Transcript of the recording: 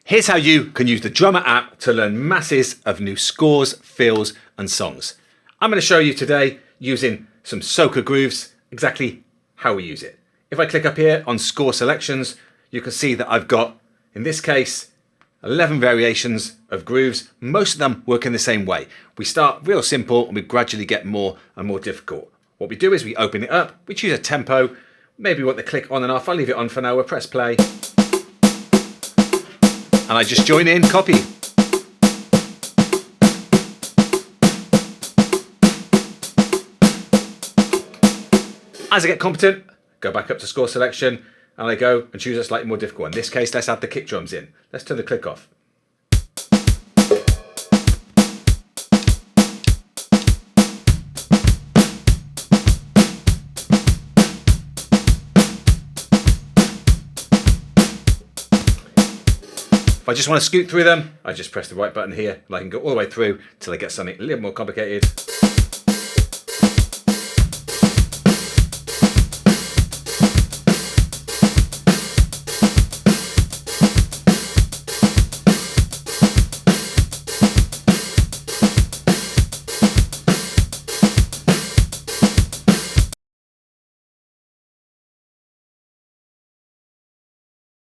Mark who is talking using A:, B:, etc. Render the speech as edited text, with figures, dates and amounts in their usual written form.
A: Here's how you can use the Drumr app to learn masses of new scores, fills and songs. I'm going to show you today using some Soca grooves, exactly how we use it. If I click up here on score selections, you can see that I've got, in this case, 11 variations of grooves. Most of them work in the same way. We start real simple and we gradually get more and more difficult. What we do is we open it up, we choose a tempo, maybe we want to click on and off. I'll leave it on for now, we'll press play. And I just join in, copy. As I get competent, go back up to score selection and I go and choose a slightly more difficult one. In this case, let's add the kick drums in. Let's turn the click off. If I just want to scoot through them, I just press the right button here and I can go all the way through till I get something a little more complicated.